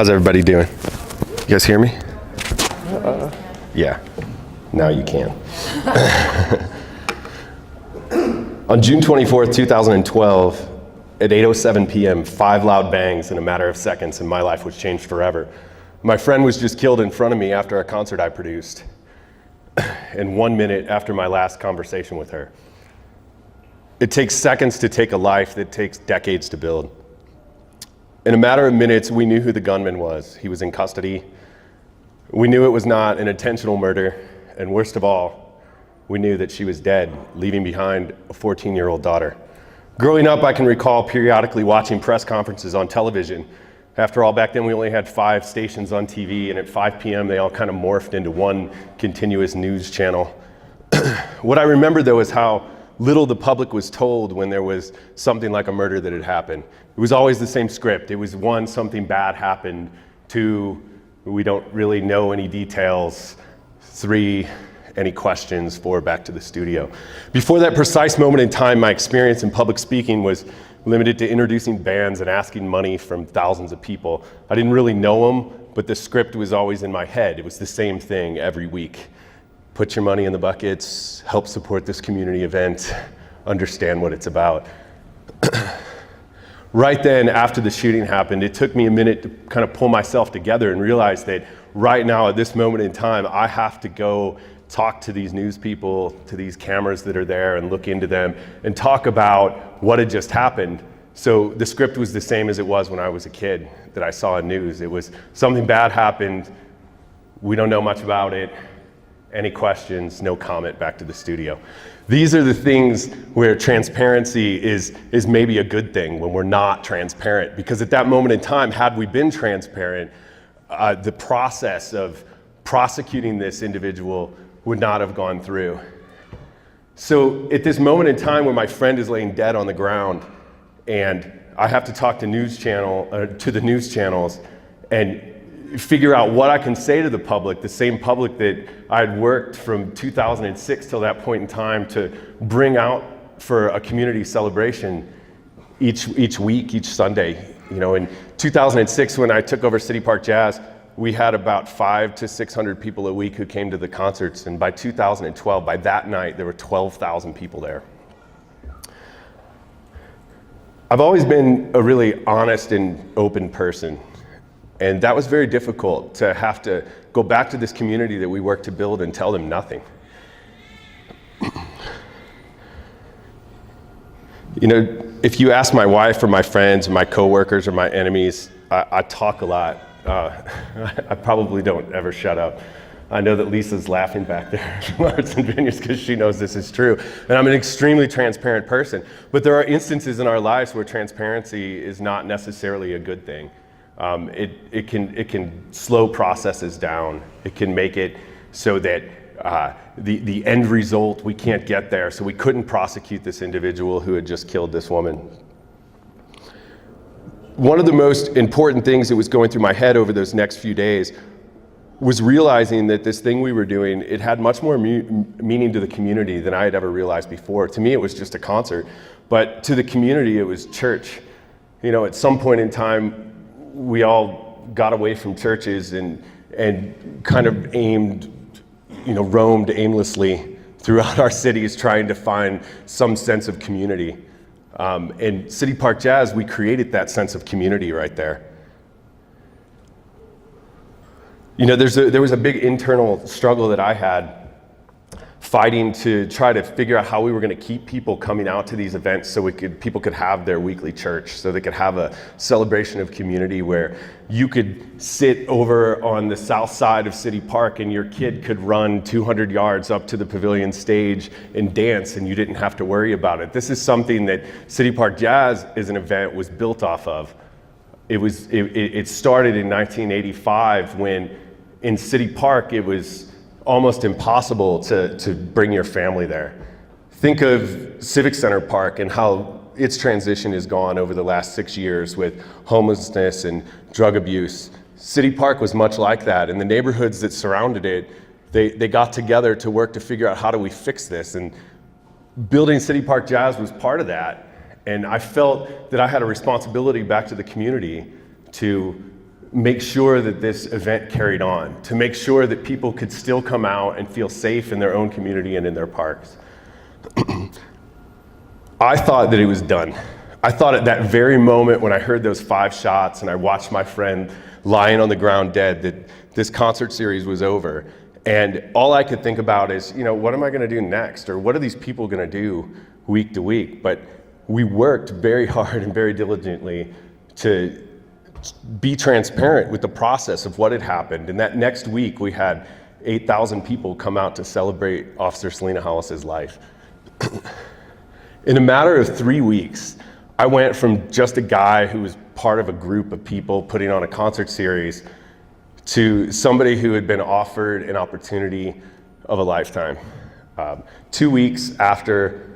How's everybody doing? You guys hear me? Yeah, now you can. On June 24th, 2012, at 8:07 p.m., 5 loud bangs in a matter of seconds, and my life was changed forever. My friend was just killed in front of me after a concert I produced, and 1 minute after my last conversation with her. It takes seconds to take a life that takes decades to build. In a matter of minutes, we knew who the gunman was. He was in custody. We knew it was not an intentional murder, and worst of all, we knew that she was dead, leaving behind a 14-year-old daughter. Growing up, I can recall periodically watching press conferences on television. After all, back then we only had 5 stations on TV, and at 5 p.m. they all kind of morphed into one continuous news channel. What I remember, though, is how little the public was told when there was something like a murder that had happened. It was always the same script. It was 1, something bad happened. 2, we don't really know any details. 3, any questions. 4, back to the studio. Before that precise moment in time, my experience in public speaking was limited to introducing bands and asking money from thousands of people. I didn't really know them, but the script was always in my head. It was the same thing every week. Put your money in the buckets, help support this community event, understand what it's about. Right then, after the shooting happened, it took me a minute to kind of pull myself together and realize that right now, at this moment in time, I have to go talk to these news people, to these cameras that are there, and look into them and talk about what had just happened. So the script was the same as it was when I was a kid that I saw in news. It was something bad happened, we don't know much about it, any questions, no comment, back to the studio. These are the things where transparency is maybe a good thing when we're not transparent, because at that moment in time, had we been transparent, the process of prosecuting this individual would not have gone through. So at this moment in time where my friend is laying dead on the ground, and I have to talk to the news channels and figure out what I can say to the public, the same public that I had worked from 2006 till that point in time to bring out for a community celebration each week, each Sunday. You know, in 2006, when I took over City Park Jazz, we had about 500 to 600 people a week who came to the concerts, and by 2012, by that night, there were 12,000 people there. I've always been a really honest and open person. And that was very difficult, to have to go back to this community that we work to build and tell them nothing. You know, if you ask my wife or my friends or my coworkers or my enemies, I talk a lot. I probably don't ever shut up. I know that Lisa's laughing back there from Arts and Vineyards because she knows this is true. And I'm an extremely transparent person. But there are instances in our lives where transparency is not necessarily a good thing. It can slow processes down. It can make it so that the end result, we can't get there. So we couldn't prosecute this individual who had just killed this woman. One of the most important things that was going through my head over those next few days was realizing that this thing we were doing, it had much more meaning to the community than I had ever realized before. To me, it was just a concert, but to the community, it was church. You know, at some point in time, we all got away from churches and kind of roamed aimlessly throughout our cities trying to find some sense of community. In City Park Jazz, we created that sense of community right there. You know, there was a big internal struggle that I had fighting to try to figure out how we were going to keep people coming out to these events so people could have their weekly church, so they could have a celebration of community where you could sit over on the south side of City Park and your kid could run 200 yards up to the pavilion stage and dance, and you didn't have to worry about it. This is something that City Park Jazz as an event was built off of. It started in 1985 when in City Park it was almost impossible to bring your family there. Think of Civic Center Park and how its transition has gone over the last 6 years with homelessness and drug abuse. City Park was much like that, and the neighborhoods that surrounded it, they got together to work to figure out how do we fix this, and building City Park Jazz was part of that. And I felt that I had a responsibility back to the community to make sure that this event carried on, to make sure that people could still come out and feel safe in their own community and in their parks. I thought that it was done. I thought at that very moment when I heard those 5 shots and I watched my friend lying on the ground dead, that this concert series was over. And all I could think about is, what am I gonna do next? Or what are these people gonna do week to week? But we worked very hard and very diligently to be transparent with the process of what had happened. And that next week we had 8,000 people come out to celebrate Officer Selena Hollis's life. In a matter of 3 weeks, I went from just a guy who was part of a group of people putting on a concert series to somebody who had been offered an opportunity of a lifetime. 2 weeks after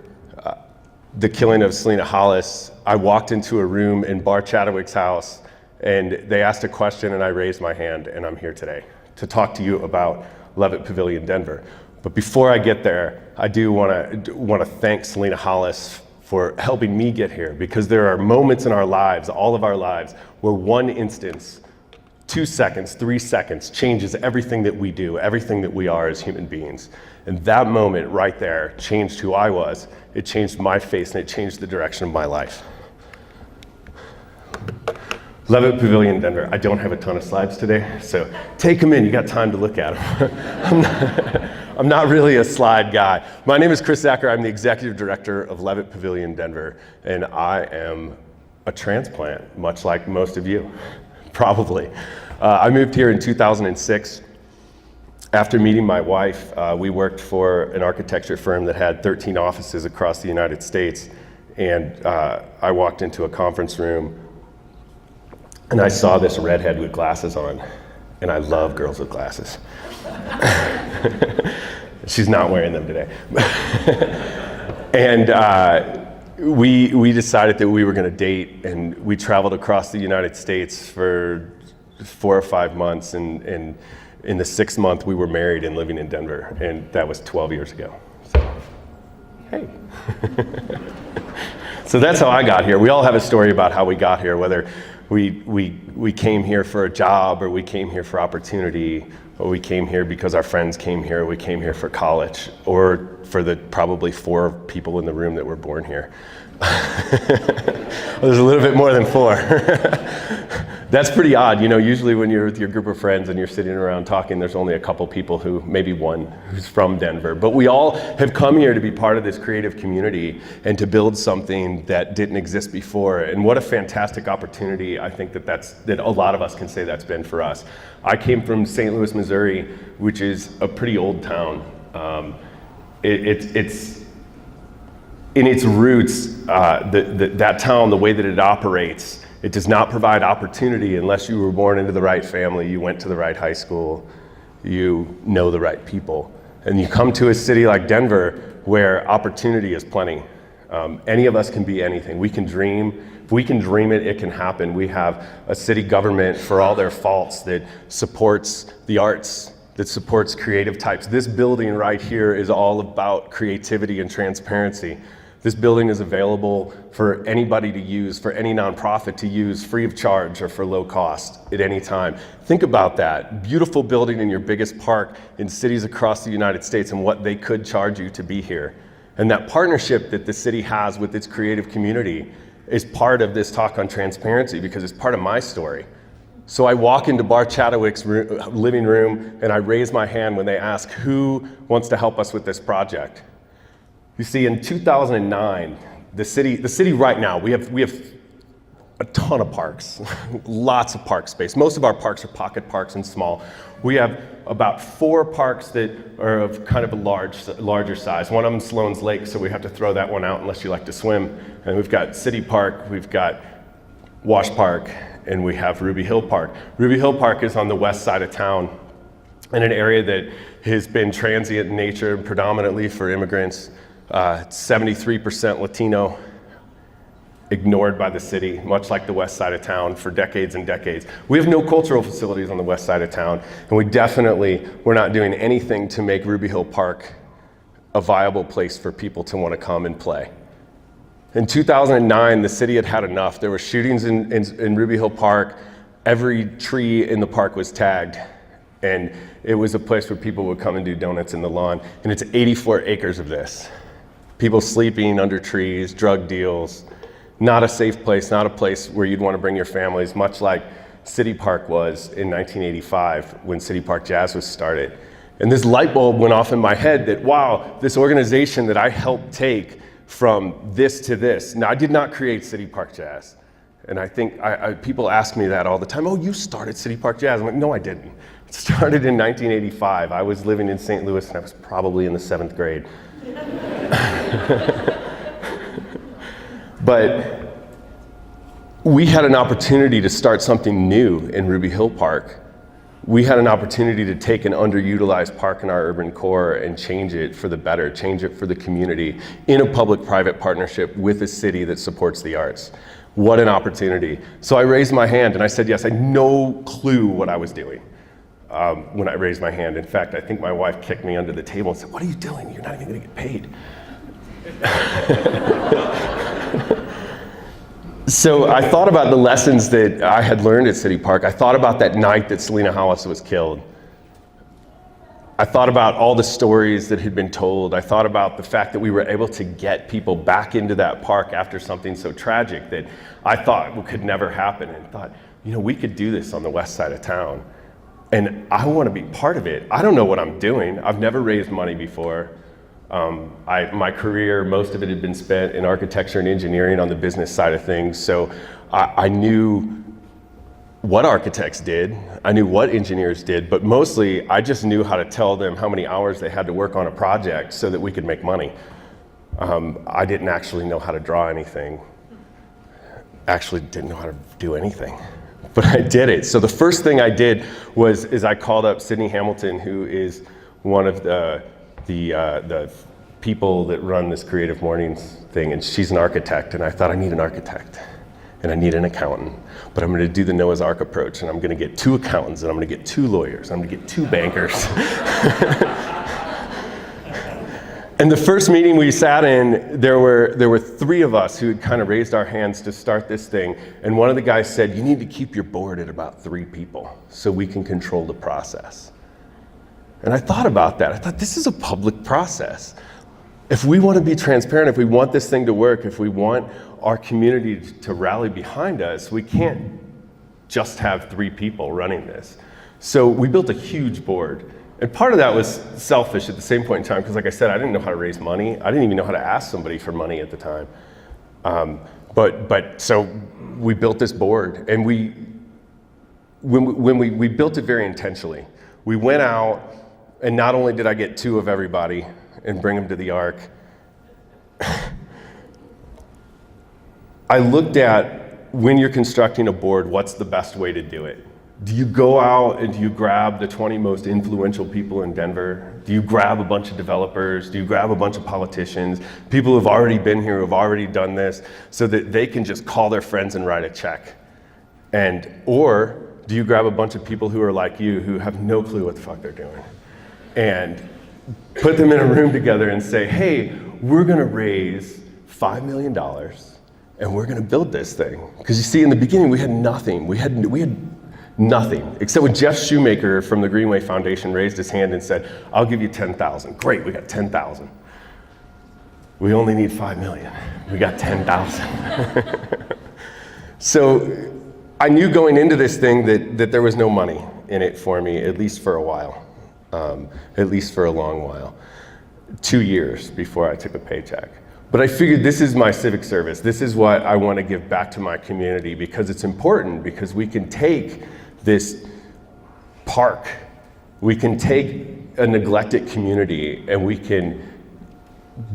the killing of Selena Hollis, I walked into a room in Bar Chadwick's house, and they asked a question, and I raised my hand, and I'm here today to talk to you about Levitt Pavilion, Denver. But before I get there, I do want to thank Selena Hollis for helping me get here, because there are moments in our lives, all of our lives, where one instance, 2 seconds, 3 seconds changes everything that we do, everything that we are as human beings. And that moment right there changed who I was. It changed my face, and it changed the direction of my life. Levitt Pavilion, Denver. I don't have a ton of slides today, so take them in. You got time to look at them. I'm not really a slide guy. My name is Chris Zacher. I'm the executive director of Levitt Pavilion, Denver, and I am a transplant, much like most of you, probably. I moved here in 2006. After meeting my wife, we worked for an architecture firm that had 13 offices across the United States, and I walked into a conference room and I saw this redhead with glasses on, and I love girls with glasses. She's not wearing them today. And we decided that we were gonna date, and we traveled across the United States for 4 or 5 months, and in the 6th month we were married and living in Denver, and that was 12 years ago. So, hey. So that's how I got here. We all have a story about how we got here, whether we came here for a job, or we came here for opportunity, or we came here because our friends came here, or we came here for college, or for the probably 4 people in the room that were born here. Well, there's a little bit more than 4. That's pretty odd. Usually when you're with your group of friends and you're sitting around talking, there's only a couple people maybe one who's from Denver. But we all have come here to be part of this creative community and to build something that didn't exist before. And what a fantastic opportunity I think that a lot of us can say that's been for us. I came from St. Louis, Missouri, which is a pretty old town. It's in its roots, that town, the way that it operates, it does not provide opportunity unless you were born into the right family, you went to the right high school, you know the right people. And you come to a city like Denver where opportunity is plenty. Any of us can be anything. We can dream. If we can dream it, it can happen. We have a city government, for all their faults, that supports the arts, that supports creative types. This building right here is all about creativity and transparency. This building is available for anybody to use, for any nonprofit to use, free of charge or for low cost at any time. Think about that. Beautiful building in your biggest park in cities across the United States, and what they could charge you to be here. And that partnership that the city has with its creative community is part of this talk on transparency, because it's part of my story. So I walk into Bar Chadwick's living room, and I raise my hand when they ask, who wants to help us with this project? You see, in 2009, the city right now, we have a ton of parks, lots of park space. Most of our parks are pocket parks and small. We have about 4 parks that are of kind of a larger size. One of them is Sloan's Lake, so we have to throw that one out unless you like to swim. And we've got City Park, we've got Wash Park, and we have Ruby Hill Park. Ruby Hill Park is on the west side of town, in an area that has been transient in nature, predominantly for immigrants. 73% Latino, ignored by the city, much like the west side of town for decades and decades. We have no cultural facilities on the west side of town, and we're not doing anything to make Ruby Hill Park a viable place for people to want to come and play. In 2009, the city had had enough. There were shootings in Ruby Hill Park. Every tree in the park was tagged, and it was a place where people would come and do donuts in the lawn. And it's 84 acres of this. People sleeping under trees, drug deals, not a safe place, not a place where you'd want to bring your families, much like City Park was in 1985 when City Park Jazz was started. And this light bulb went off in my head that, wow, this organization that I helped take from this to this. Now, I did not create City Park Jazz. And I think people ask me that all the time. Oh, you started City Park Jazz. I'm like, no, I didn't. It started in 1985. I was living in St. Louis and I was probably in the 7th grade. But we had an opportunity to start something new in Ruby Hill Park. We had an opportunity to take an underutilized park in our urban core and change it for the better, change it for the community in a public-private partnership with a city that supports the arts. What an opportunity. So I raised my hand and I said yes. I had no clue what I was doing when I raised my hand. In fact, I think my wife kicked me under the table and said, what are you doing? You're not even gonna get paid. So I thought about the lessons that I had learned at City Park. I thought about that night that Selena Hollis was killed. I thought about all the stories that had been told. I thought about the fact that we were able to get people back into that park after something so tragic that I thought could never happen, and thought, you know, we could do this on the west side of town. And I want to be part of it. I don't know what I'm doing. I've never raised money before. My career, most of it had been spent in architecture and engineering on the business side of things. So I knew what architects did, I knew what engineers did, but mostly I just knew how to tell them how many hours they had to work on a project so that we could make money. I didn't actually know how to draw anything. Actually didn't know how to do anything, but I did it. So the first thing I did is I called up Sydney Hamilton, who is one of the people that run this Creative Mornings thing, and she's an architect, and I thought, I need an architect, and I need an accountant, but I'm gonna do the Noah's Ark approach, and I'm gonna get 2 accountants, and I'm gonna get 2 lawyers, I'm gonna get 2 bankers. And the first meeting we sat in, there were 3 of us who had kind of raised our hands to start this thing, and one of the guys said, you need to keep your board at about 3 people so we can control the process. And I thought about that. I thought, this is a public process. If we want to be transparent, if we want this thing to work, if we want our community to rally behind us, we can't just have 3 people running this. So we built a huge board. And part of that was selfish at the same point in time, because like I said, I didn't know how to raise money. I didn't even know how to ask somebody for money at the time. So we built this board, and when we built it very intentionally. We went out, and not only did I get 2 of everybody and bring them to the Ark, I looked at, when you're constructing a board, what's the best way to do it? Do you go out and do you grab the 20 most influential people in Denver? Do you grab a bunch of developers? Do you grab a bunch of politicians? People who have already been here, who have already done this, so that they can just call their friends and write a check? Or do you grab a bunch of people who are like you, who have no clue what the fuck they're doing, and put them in a room together and say, hey, we're gonna raise $5 million and we're gonna build this thing? Because you see, in the beginning, we had nothing. We had nothing, except when Jeff Shoemaker from the Greenway Foundation raised his hand and said, I'll give you 10,000. Great, we got 10,000. We only need 5 million. We got 10,000. So I knew going into this thing that there was no money in it for me, at least for a while, at least for a long while, 2 years before I took a paycheck. But I figured, this is my civic service. This is what I want to give back to my community, because it's important, because we can take this park, we can take a neglected community, and we can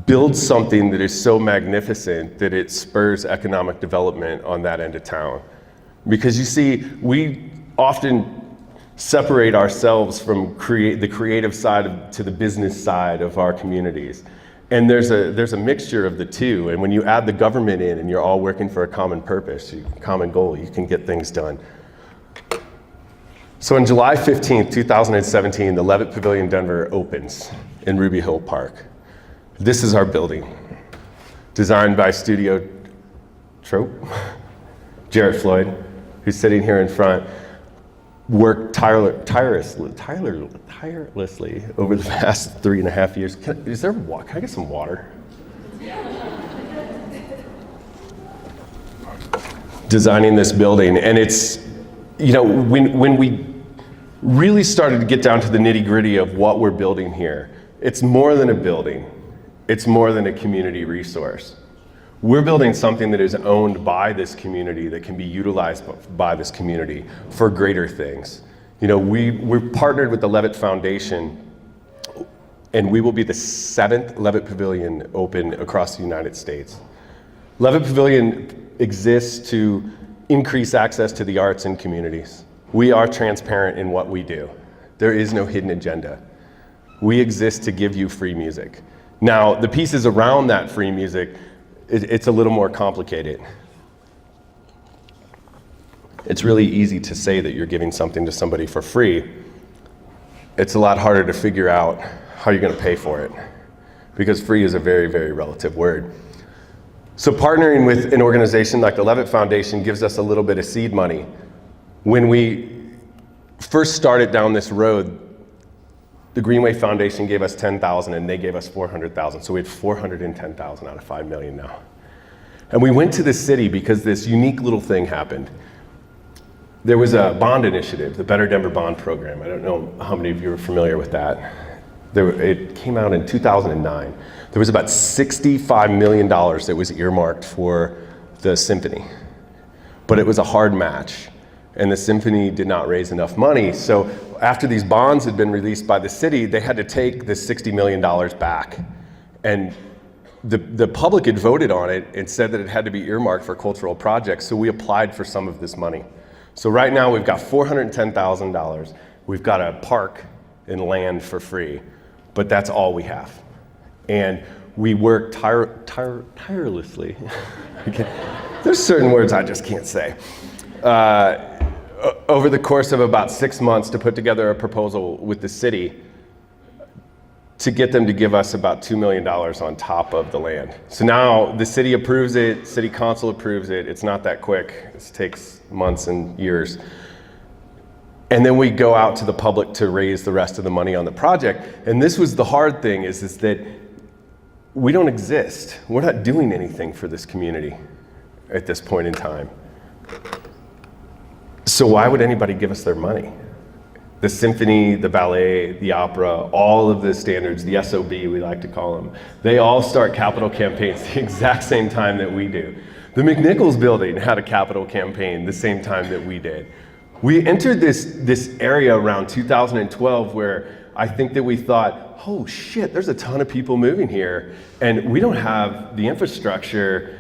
build something that is so magnificent that it spurs economic development on that end of town. Because you see, we often separate ourselves from the creative side to the business side of our communities. And there's a mixture of the two. And when you add the government in and you're all working for a common purpose, common goal, you can get things done. So on July 15th, 2017, the Levitt Pavilion Denver opens in Ruby Hill Park. This is our building, designed by Studio Trope, Jarrett Floyd. who's sitting here in front, worked tirelessly over the past 3.5 years. Can I get some water? Designing this building, and it's, when we really started to get down to the nitty-gritty of what we're building here, it's more than a building. It's more than a community resource. We're building something that is owned by this community, that can be utilized by this community for greater things. We're partnered with the Levitt Foundation, and we will be the 7th Levitt Pavilion open across the United States. Levitt Pavilion exists to increase access to the arts in communities. We are transparent in what we do. There is no hidden agenda. We exist to give you free music. Now, the pieces around that free music, it's a little more complicated. It's really easy to say that you're giving something to somebody for free. It's a lot harder to figure out how you're going to pay for it, because free is a very, very relative word. So partnering with an organization like the Levitt Foundation gives us a little bit of seed money. When we first started down this road, the Greenway Foundation gave us $10,000 and they gave us $400,000. So we had $410,000 out of $5 million now. And we went to the city because this unique little thing happened. There was a bond initiative, the Better Denver Bond Program. I don't know how many of you are familiar with that. It came out in 2009. There was about $65 million that was earmarked for the symphony, but it was a hard match, and the symphony did not raise enough money. So after these bonds had been released by the city, they had to take the $60 million back. And the public had voted on it and said that it had to be earmarked for cultural projects, so we applied for some of this money. So right now we've got $410,000. We've got a park and land for free, but that's all we have. And we work tirelessly. There's certain words I just can't say. Over the course of about 6 months to put together a proposal with the city to get them to give us about $2 million on top of the land. So now the city approves it, city council approves it. It's not that quick. It takes months and years. And then we go out to the public to raise the rest of the money on the project. And this was the hard thing, is that we don't exist. We're not doing anything for this community at this point in time. So why would anybody give us their money? The symphony, the ballet, the opera, all of the standards, the SOB we like to call them, they all start capital campaigns the exact same time that we do. The McNichols building had a capital campaign the same time that we did. We entered this area around 2012 where I think that we thought, oh shit, there's a ton of people moving here, and we don't have the infrastructure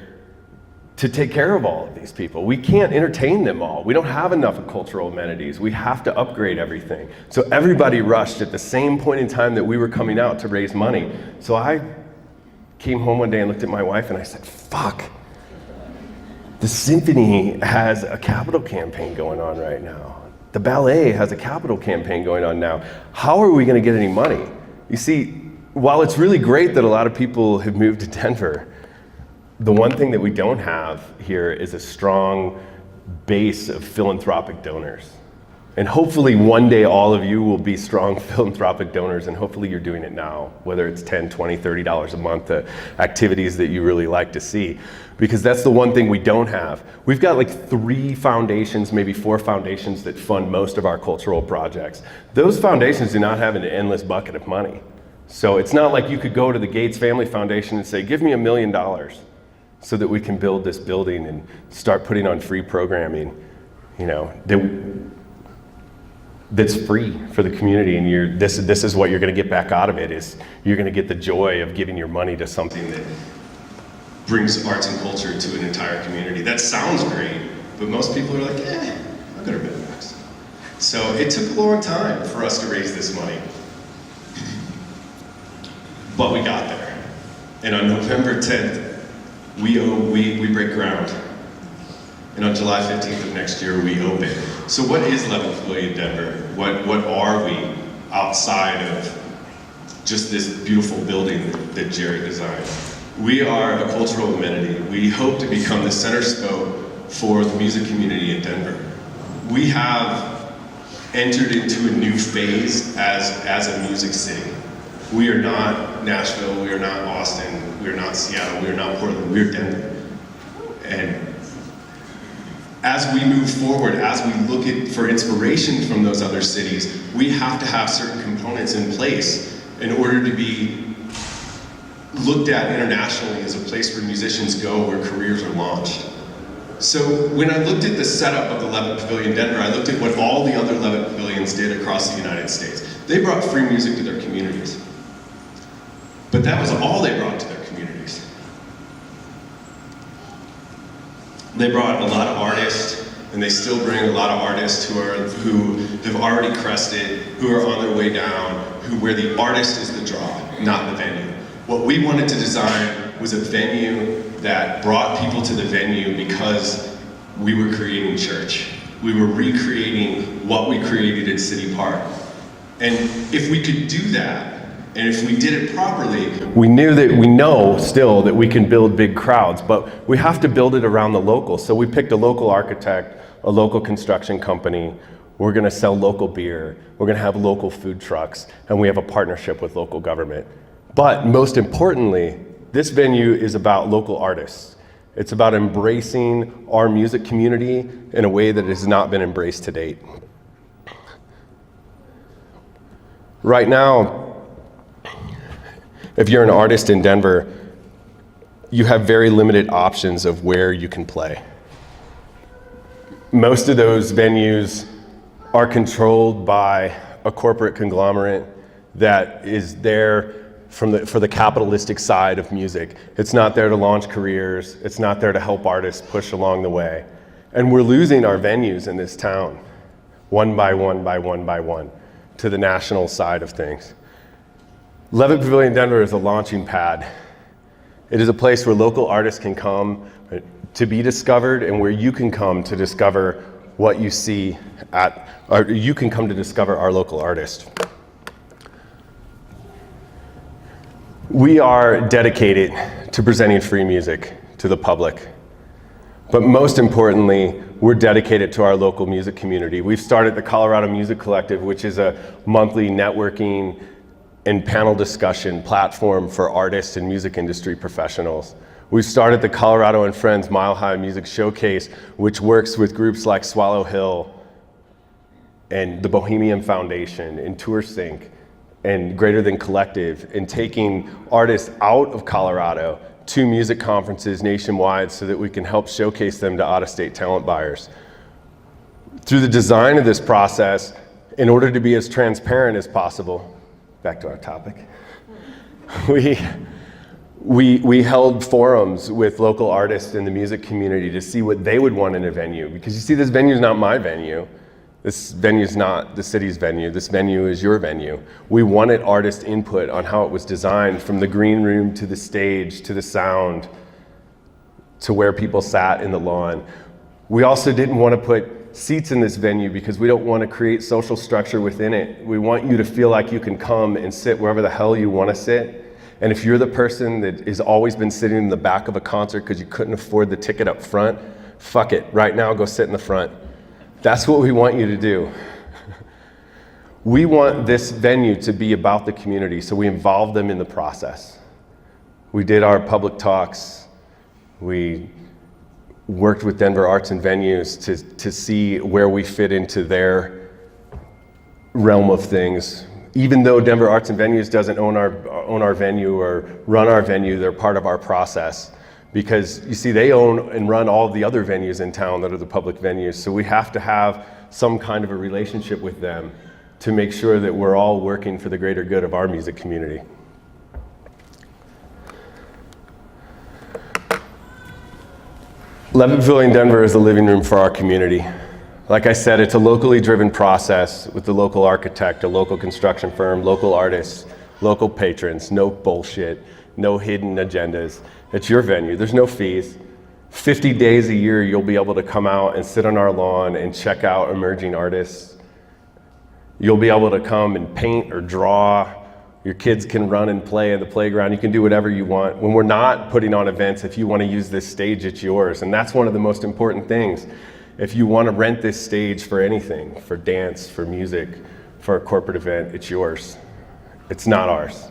to take care of all of these people. We can't entertain them all. We don't have enough cultural amenities. We have to upgrade everything. So everybody rushed at the same point in time that we were coming out to raise money. So I came home one day and looked at my wife and I said, fuck, the symphony has a capital campaign going on right now. The ballet has a capital campaign going on now. How are we gonna get any money? You see, while it's really great that a lot of people have moved to Denver, the one thing that we don't have here is a strong base of philanthropic donors. And hopefully one day all of you will be strong philanthropic donors, and hopefully you're doing it now, whether it's $10, $20, $30 a month, activities that you really like to see. Because that's the one thing we don't have. We've got like 3 foundations, maybe 4 foundations that fund most of our cultural projects. Those foundations do not have an endless bucket of money. So it's not like you could go to the Gates Family Foundation and say, give me $1 million so that we can build this building and start putting on free programming, that's free for the community, and this is what you're gonna get back out of it, is you're gonna get the joy of giving your money to something that brings arts and culture to an entire community. That sounds great, but most people are like, I'll go to $1 million. So it took a long time for us to raise this money, but we got there. And on November 10th, we break ground. And on July 15th of next year, we open. So what is Levitt Pavilion Denver? What are we outside of just this beautiful building that Jerry designed? We are a cultural amenity. We hope to become the center spoke for the music community in Denver. we have entered into a new phase as a music city. We are not Nashville, we are not Austin, we are not Seattle, we are not Portland, we are Denver. And as we move forward, as we look for inspiration from those other cities, we have to have certain components in place in order to be looked at internationally as a place where musicians go, where careers are launched. So when I looked at the setup of the Levitt Pavilion Denver, I looked at what all the other Levitt Pavilions did across the United States. They brought free music to their communities. But that was all they brought to their communities. They brought a lot of artists, and they still bring a lot of artists who have already crested, who are on their way down, where the artist is the draw, not the venue. What we wanted to design was a venue that brought people to the venue because we were creating church. We were recreating what we created at City Park. And if we could do that, and if we did it properly, we know still that we can build big crowds, but we have to build it around the local. So we picked a local architect, a local construction company. We're gonna sell local beer. We're gonna have local food trucks, and we have a partnership with local government. But most importantly, this venue is about local artists. It's about embracing our music community in a way that has not been embraced to date. Right now, if you're an artist in Denver, you have very limited options of where you can play. Most of those venues are controlled by a corporate conglomerate that is there for the capitalistic side of music. It's not there to launch careers. It's not there to help artists push along the way. And we're losing our venues in this town, one by one by one by one, to the national side of things. Levitt Pavilion Denver is a launching pad. It is a place where local artists can come to be discovered, and where you can come to discover what you see or you can come to discover our local artist. We are dedicated to presenting free music to the public. But most importantly, we're dedicated to our local music community. We've started the Colorado Music Collective, which is a monthly networking and panel discussion platform for artists and music industry professionals. We've started the Colorado and Friends Mile High Music Showcase, which works with groups like Swallow Hill and the Bohemian Foundation and TourSync and Greater Than Collective, and taking artists out of Colorado to music conferences nationwide so that we can help showcase them to out-of-state talent buyers. Through the design of this process, in order to be as transparent as possible, back to our topic, we held forums with local artists in the music community to see what they would want in a venue. Because you see, this venue is not my venue. This venue is not the city's venue. This venue is your venue. We wanted artist input on how it was designed, from the green room to the stage to the sound to where people sat in the lawn. We also didn't want to put seats in this venue because we don't want to create social structure within it. We want you to feel like you can come and sit wherever the hell you want to sit. And if you're the person that has always been sitting in the back of a concert because you couldn't afford the ticket up front, fuck it. Right now, go sit in the front. That's what we want you to do. We want this venue to be about the community, so we involve them in the process. We did our public talks. We worked with Denver Arts and Venues to see where we fit into their realm of things. Even though Denver Arts and Venues doesn't own our venue or run our venue, they're part of our process. Because you see, they own and run all the other venues in town that are the public venues. So we have to have some kind of a relationship with them to make sure that we're all working for the greater good of our music community. Levitt Pavilion Denver is the living room for our community. Like I said, it's a locally driven process with the local architect, a local construction firm, local artists, local patrons, no bullshit, no hidden agendas. It's your venue, there's no fees. 50 days a year, you'll be able to come out and sit on our lawn and check out emerging artists. You'll be able to come and paint or draw. Your kids can run and play in the playground. You can do whatever you want. When we're not putting on events, if you want to use this stage, it's yours. And that's one of the most important things. if you want to rent this stage for anything, for dance, for music, for a corporate event, it's yours. It's not ours.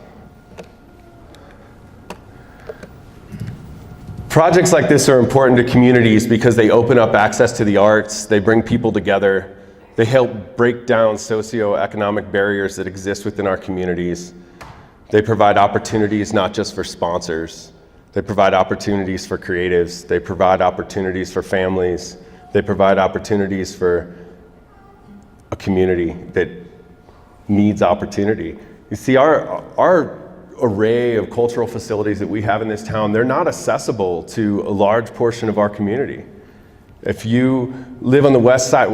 Projects like this are important to communities because they open up access to the arts, they bring people together, they help break down socioeconomic barriers that exist within our communities. They provide opportunities not just for sponsors, they provide opportunities for creatives, they provide opportunities for families, they provide opportunities for a community that needs opportunity. You see, our array of cultural facilities that we have in this town, they're not accessible to a large portion of our community. If you live on the west side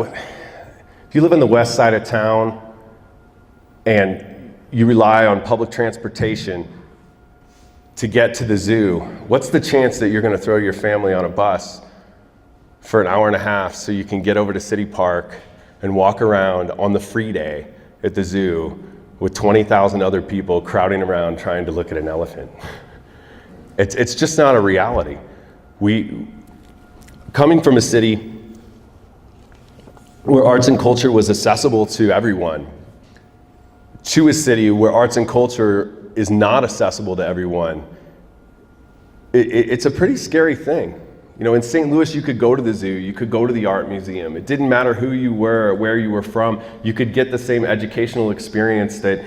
of town and you rely on public transportation to get to the zoo, what's the chance that you're going to throw your family on a bus for an hour and a half so you can get over to City Park and walk around on the free day at the zoo with 20,000 other people crowding around trying to look at an elephant? It's just not a reality. Coming from a city where arts and culture was accessible to everyone, to a city where arts and culture is not accessible to everyone, it's a pretty scary thing. You know, in St. Louis, you could go to the zoo, you could go to the art museum. It didn't matter who you were or where you were from. You could get the same educational experience that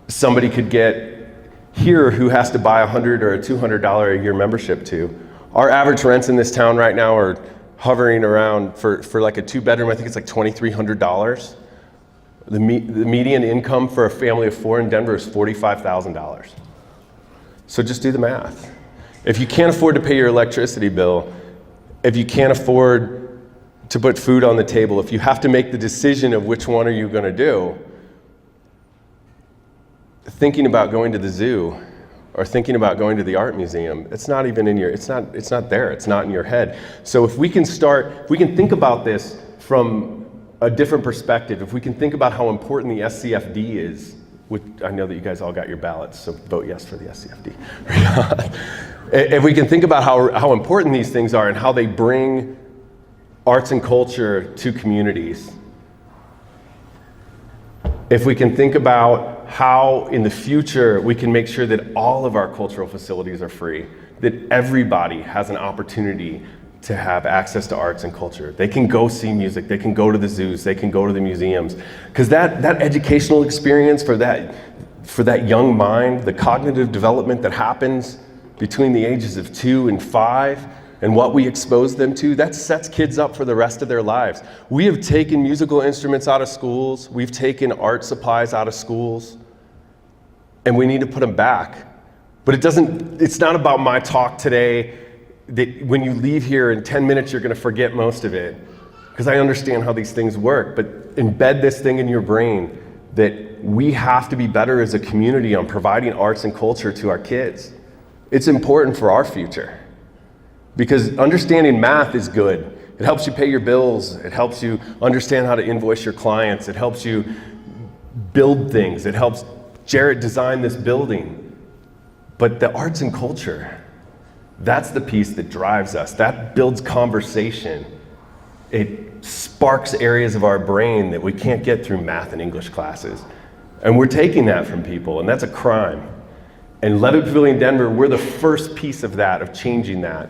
somebody could get here who has to buy $100 or a $200 a year membership to. Our average rents in this town right now are hovering around, for like a 2-bedroom, I think it's like $2,300. The median income for a family of 4 in Denver is $45,000. So just do the math. If you can't afford to pay your electricity bill, if you can't afford to put food on the table, if you have to make the decision of which one are you going to do, thinking about going to the zoo or thinking about going to the art museum, it's not even in your, it's not there, it's not in your head. So if we can think about this from a different perspective, if we can think about how important the SCFD is, which I know that you guys all got your ballots, so vote yes for the SCFD. If we can think about how important these things are and how they bring arts and culture to communities, if we can think about how in the future we can make sure that all of our cultural facilities are free, that everybody has an opportunity to have access to arts and culture. They can go see music, they can go to the zoos, they can go to the museums. Because that educational experience for that young mind, the cognitive development that happens between the ages of 2 and 5, and what we expose them to, that sets kids up for the rest of their lives. We have taken musical instruments out of schools, we've taken art supplies out of schools, and we need to put them back. But it's not about my talk today, that when you leave here in 10 minutes you're going to forget most of it, because I understand how these things work, but embed this thing in your brain that we have to be better as a community on providing arts and culture to our kids. It's important for our future, because understanding math is good. It helps you pay your bills, it helps you understand how to invoice your clients, it helps you build things, it helps Jarrett design this building. But the arts and culture, that's the piece that drives us. That builds conversation. It sparks areas of our brain that we can't get through math and English classes. And we're taking that from people, and that's a crime. And Levitt Pavilion Denver, we're the first piece of that, of changing that.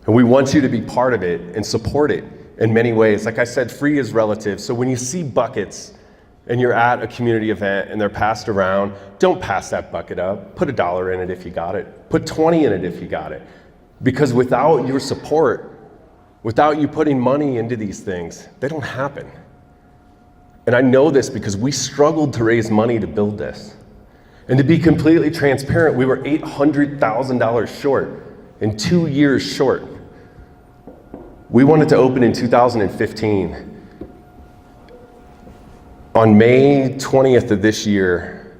And we want you to be part of it and support it in many ways. Like I said, free is relative. So when you see buckets and you're at a community event and they're passed around, don't pass that bucket up. Put $1 in it if you got it. Put 20 in it if you got it. Because without your support, without you putting money into these things, they don't happen. And I know this because we struggled to raise money to build this. And to be completely transparent, we were $800,000 short, and 2 years short. We wanted to open in 2015. On May 20th of this year,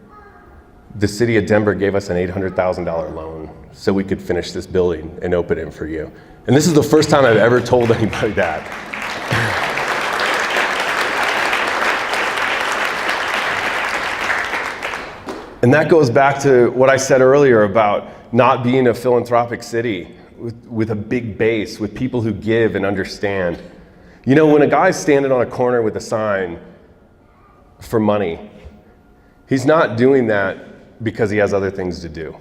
the city of Denver gave us an $800,000 loan so we could finish this building and open it for you. And this is the first time I've ever told anybody that. And that goes back to what I said earlier about not being a philanthropic city with a big base, with people who give and understand. You know, when a guy's standing on a corner with a sign for money, he's not doing that because he has other things to do.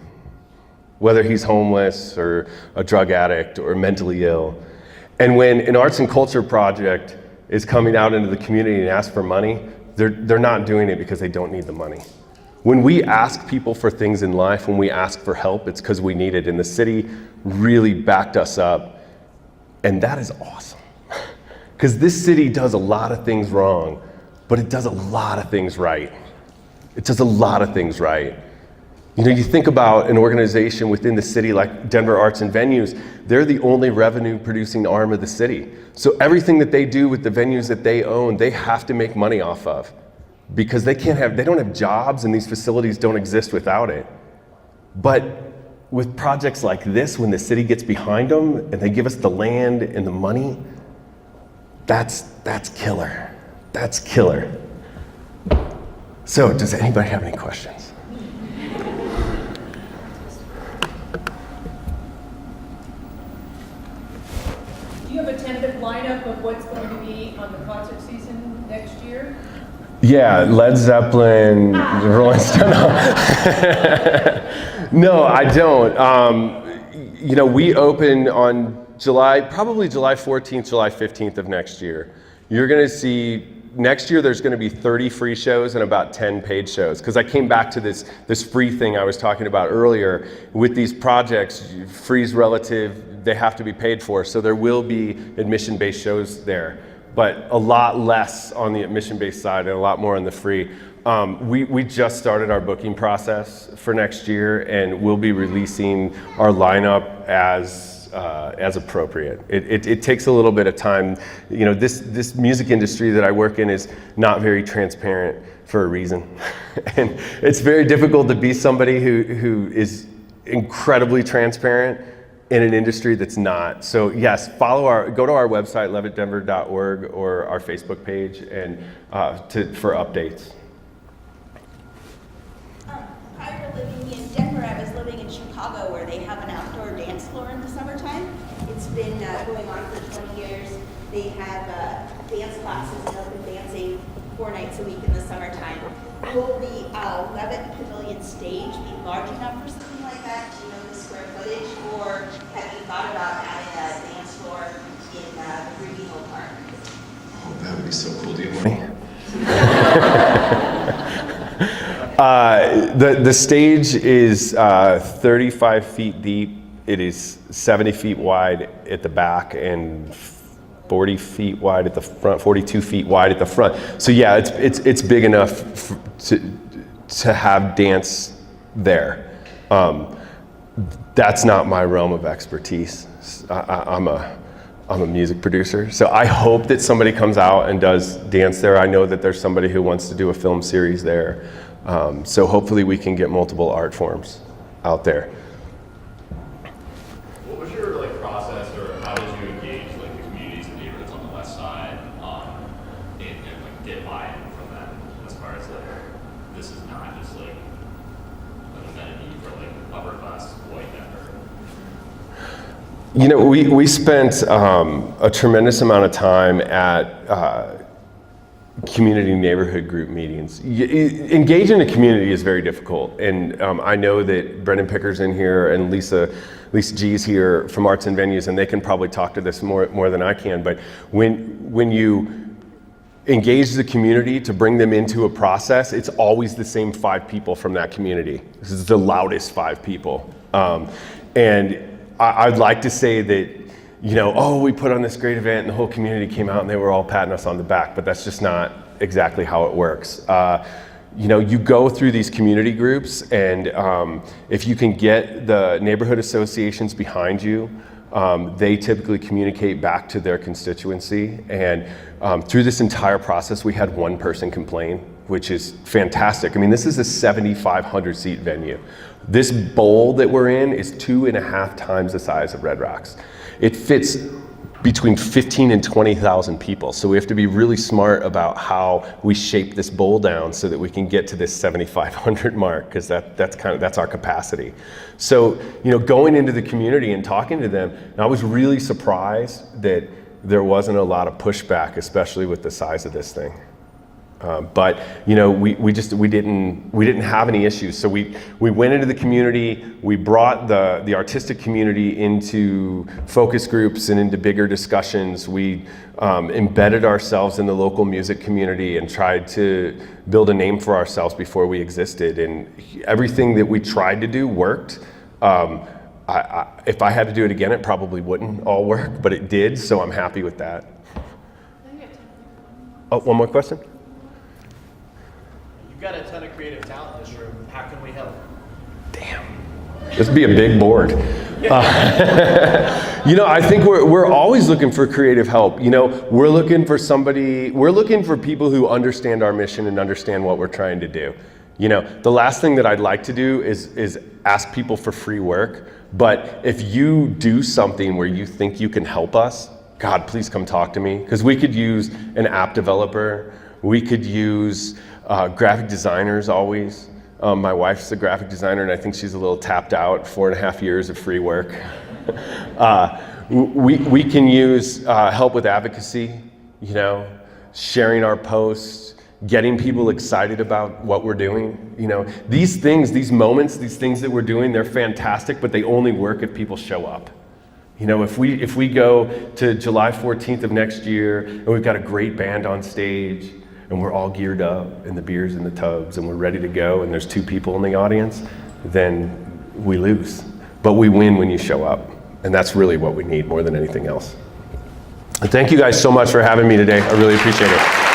Whether he's homeless or a drug addict or mentally ill. And when an arts and culture project is coming out into the community and asks for money, they're not doing it because they don't need the money. When we ask people for things in life, when we ask for help, it's because we need it. And the city really backed us up. And that is awesome. Because this city does a lot of things wrong, but it does a lot of things right. It does a lot of things right. You know, you think about an organization within the city like Denver Arts and Venues, they're the only revenue producing arm of the city. So everything that they do with the venues that they own, they have to make money off of because they don't have jobs and these facilities don't exist without it. But with projects like this, when the city gets behind them and they give us the land and the money, that's killer. That's killer. So, does anybody have any questions? Do you have a tentative lineup of what's going to be on the concert season next year? Yeah, Led Zeppelin, Rolling Stone. No, I don't. You know, we open on probably July 14th, July 15th of next year. You're gonna see, next year there's gonna be 30 free shows and about 10 paid shows. Because I came back to this free thing I was talking about earlier. With these projects, free's relative, they have to be paid for. So there will be admission-based shows there, but a lot less on the admission-based side and a lot more on the free. We just started our booking process for next year, and we'll be releasing our lineup as appropriate. It takes a little bit of time. You know, this music industry that I work in is not very transparent for a reason. And it's very difficult to be somebody who is incredibly transparent in an industry that's not. So yes, go to our website, levittdenver.org, or our Facebook page and for updates. Prior to living in Denver, I was living in Chicago where they have an outdoor dance floor in the summertime. It's been going on for 20 years. They have dance classes and open dancing 4 nights a week in the summertime. Will the Levitt Pavilion stage be large enough for something like that? Do you know the square footage? Or have you thought about adding a dance floor in the Greenville Park? Oh, that would be so cool. Do you have money? The stage is 35 feet deep. It is 70 feet wide at the back and 40 feet wide at the front, 42 feet wide at the front. So yeah, it's big enough to have dance there. That's not my realm of expertise. I'm a music producer, so I hope that somebody comes out and does dance there. I know that there's somebody who wants to do a film series there. So hopefully we can get multiple art forms out there. What was your process, or how did you engage the communities and neighborhoods on the west side and get buy-in from them as far as this is not just an amenity for upper class white Denver? You know, we spent a tremendous amount of time at community neighborhood group meetings. Engaging a community is very difficult, and I know that Brendan Picker's in here and Lisa G's here from Arts and Venues, and they can probably talk to this more than I can. But when you engage the community to bring them into a process, it's always the same 5 people from that community. This is the loudest 5 people, and I'd like to say that, you know, oh, we put on this great event and the whole community came out and they were all patting us on the back, but that's just not exactly how it works. You know, you go through these community groups, and if you can get the neighborhood associations behind you, they typically communicate back to their constituency. And through this entire process, we had 1 person complain, which is fantastic. I mean, this is a 7,500 seat venue. This bowl that we're in is 2.5 times the size of Red Rocks. It fits between 15 and 20,000 people. So we have to be really smart about how we shape this bowl down so that we can get to this 7,500 mark, because that's our capacity. So, you know, going into the community and talking to them, and I was really surprised that there wasn't a lot of pushback, especially with the size of this thing. But you know, we didn't have any issues. So we went into the community. We brought the artistic community into focus groups and into bigger discussions. We embedded ourselves in the local music community and tried to build a name for ourselves before we existed. And everything that we tried to do worked. If I had to do it again, it probably wouldn't all work, but it did. So I'm happy with that. Oh, one more question? You've got a ton of creative talent in this room. How can we help? Damn. This would be a big board. You know, I think we're always looking for creative help. You know, we're looking for people who understand our mission and understand what we're trying to do. You know, the last thing that I'd like to do is ask people for free work. But if you do something where you think you can help us, God, please come talk to me. Because we could use an app developer. We could use graphic designers always. My wife's a graphic designer, and I think she's a little tapped out, 4.5 years of free work. We can use help with advocacy, you know, sharing our posts, getting people excited about what we're doing. You know, these things, these moments, these things that we're doing, they're fantastic, but they only work if people show up. You know, if we go to July 14th of next year, and we've got a great band on stage, and we're all geared up, and the beer's in the tubs, and we're ready to go, and there's 2 people in the audience, then we lose. But we win when you show up. And that's really what we need more than anything else. And thank you guys so much for having me today. I really appreciate it.